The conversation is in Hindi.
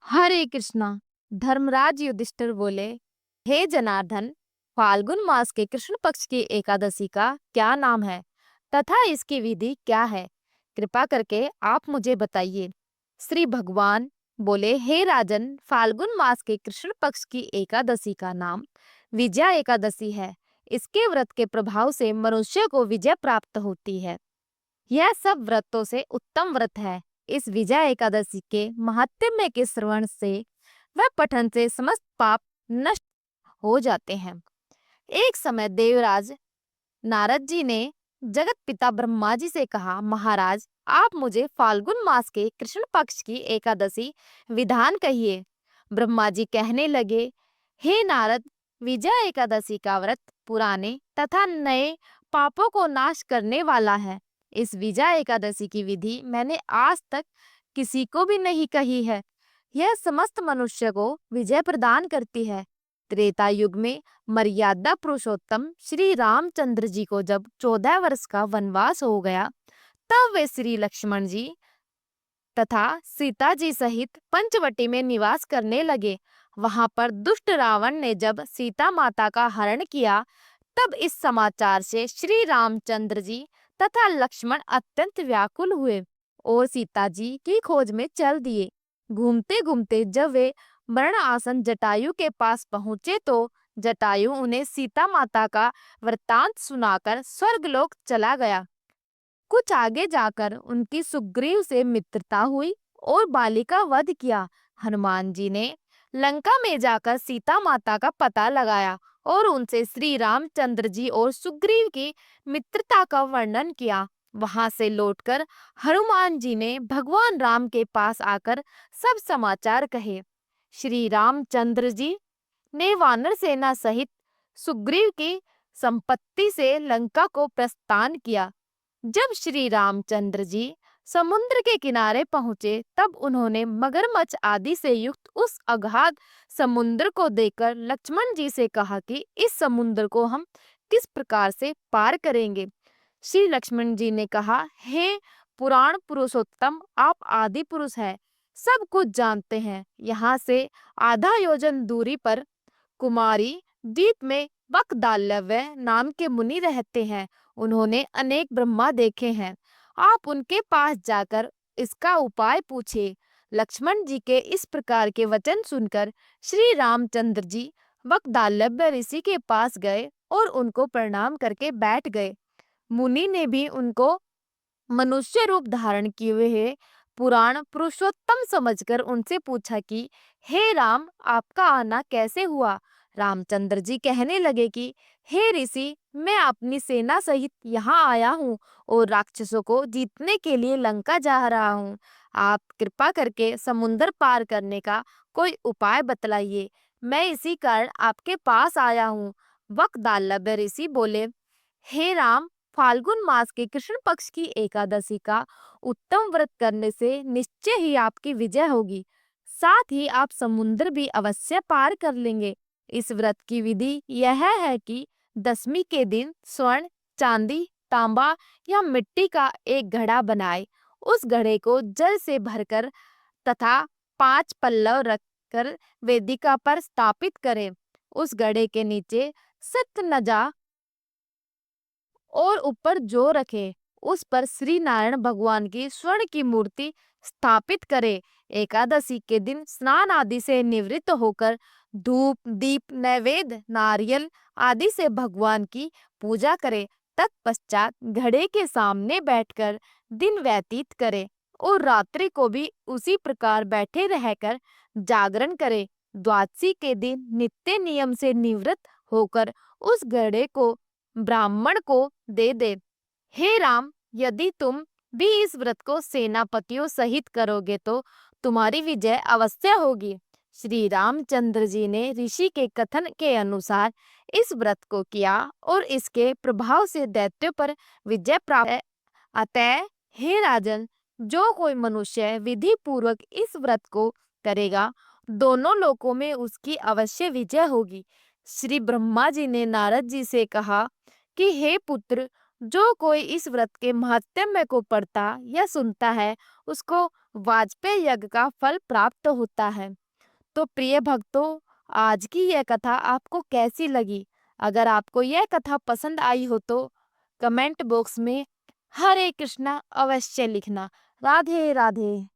हरे कृष्णा। धर्मराज युधिष्ठिर बोले, हे जनार्दन, फाल्गुन मास के कृष्ण पक्ष की एकादशी का क्या नाम है तथा इसकी विधि क्या है? कृपा करके आप मुझे बताइए। श्री भगवान बोले, हे राजन, फाल्गुन मास के कृष्ण पक्ष की एकादशी का नाम विजया एकादशी है। इसके व्रत के प्रभाव से मनुष्य को विजय प्राप्त होती है। यह सब व्रतों से उत्तम व्रत है। इस विजया एकादशी के महात्म्य के श्रवण से वह पठन से समस्त पाप नष्ट हो जाते हैं। एक समय देवराज नारद जी ने जगत पिता ब्रह्मा जी से कहा, महाराज, आप मुझे फाल्गुन मास के कृष्ण पक्ष की एकादशी विधान कहिए। ब्रह्मा जी कहने लगे, हे नारद, विजया एकादशी का व्रत पुराने तथा नए पापों को नाश करने वाला है। इस विजया एकादशी की विधि मैंने आज तक किसी को भी नहीं कही है। यह समस्त मनुष्य को विजय प्रदान करती है। त्रेता युग में मर्यादा पुरुषोत्तम श्री रामचंद्र जी को जब 14 वर्ष का वनवास हो गया, तब वे श्री लक्ष्मण जी तथा सीता जी सहित पंचवटी में निवास करने लगे। वहां पर दुष्ट रावण ने जब सीता माता का हरण किया, तब इस समाचार से श्री रामचंद्र जी तथा लक्ष्मण अत्यंत व्याकुल हुए और सीता जी की खोज में चल दिए। घूमते घूमते जब वे मरण आसन जटायु के पास पहुंचे, तो जटायु उन्हें सीता माता का वृत्तांत सुनाकर स्वर्गलोक चला गया। कुछ आगे जाकर उनकी सुग्रीव से मित्रता हुई और बाली का वध किया। हनुमान जी ने लंका में जाकर सीता माता का पता लगाया और उनसे श्री रामचंद्र जी और सुग्रीव की मित्रता का वर्णन किया। वहां से लौटकर हनुमान जी ने भगवान राम के पास आकर सब समाचार कहे। श्री रामचंद्र जी ने वानर सेना सहित सुग्रीव की संपत्ति से लंका को प्रस्थान किया। जब श्री रामचंद्र जी समुद्र के किनारे पहुंचे, तब उन्होंने मगरमच्छ आदि से युक्त उस अगाध समुद्र को देखकर लक्ष्मण जी से कहा कि इस समुद्र को हम किस प्रकार से पार करेंगे। श्री लक्ष्मण जी ने कहा, हे पुराण पुरुषोत्तम, आप आदि पुरुष हैं, सब कुछ जानते हैं। यहाँ से आधा योजन दूरी पर कुमारी द्वीप में बकदाल्यव्य नाम के मुनि रहते हैं। उन्होंने अनेक ब्रह्मा देखे हैं। आप उनके पास जाकर इसका उपाय पूछे। लक्ष्मण जी के इस प्रकार के वचन सुनकर श्री रामचंद्र जी बकदाल्यव्य ऋषि के पास गए और उनको प्रणाम करके बैठ गए। मुनि ने भी उनको मनुष्य रूप धारण किए हुए पुराण पुरुषोत्तम समझकर उनसे पूछा कि हे राम, आपका आना कैसे हुआ? रामचंद्र जी कहने लगे कि हे ऋषि, मैं अपनी सेना सहित यहाँ आया हूँ और राक्षसों को जीतने के लिए लंका जा रहा हूँ। आप कृपा करके समुद्र पार करने का कोई उपाय बतलाइए। मैं इसी कारण आपके पास आया हूँ। वकदाल्यव्य ऋषि बोले, हे राम, फाल्गुन मास के कृष्ण पक्ष की एकादशी का उत्तम व्रत करने से निश्चय ही आपकी विजय होगी। साथ ही आप समुद्र भी अवश्य पार कर लेंगे। इस व्रत की विधि यह है कि दशमी के दिन स्वर्ण, चांदी, तांबा या मिट्टी का एक घड़ा बनाए। उस घड़े को जल से भरकर तथा 5 पल्लव रखकर वेदिका पर स्थापित करें। उस घड़े के नीचे सतनजा और ऊपर जो रखे, उस पर श्री नारायण भगवान की स्वर्ण की मूर्ति स्थापित करे। एकादशी के दिन स्नान आदि से निवृत्त होकर धूप, दीप, नैवेद्य, नारियल आदि से भगवान की पूजा करे। तत्पश्चात घड़े के सामने बैठकर दिन व्यतीत करे और रात्रि को भी उसी प्रकार बैठे रहकर जागरण करे। द्वादशी के दिन नित्य नियम से निवृत्त होकर उस घड़े को ब्राह्मण को दे दे। हे राम, यदि तुम भी इस व्रत को सेनापतियों सहित करोगे तो तुम्हारी विजय अवश्य होगी। श्री रामचंद्र जी ने ऋषि के कथन के अनुसार इस व्रत को किया और इसके प्रभाव से दैत्यों पर विजय प्राप्त है। अतः हे राजन, जो कोई मनुष्य विधि पूर्वक इस व्रत को करेगा, दोनों लोकों में उसकी अवश्य विजय होगी। श्री ब्रह्मा जी ने नारद जी से कहा कि हे पुत्र, जो कोई इस व्रत के महात्म्य को पढ़ता या सुनता है, उसको वाजपेयी यज्ञ का फल प्राप्त होता है। तो प्रिय भक्तों, आज की यह कथा आपको कैसी लगी? अगर आपको यह कथा पसंद आई हो तो कमेंट बॉक्स में हरे कृष्णा अवश्य लिखना। राधे राधे।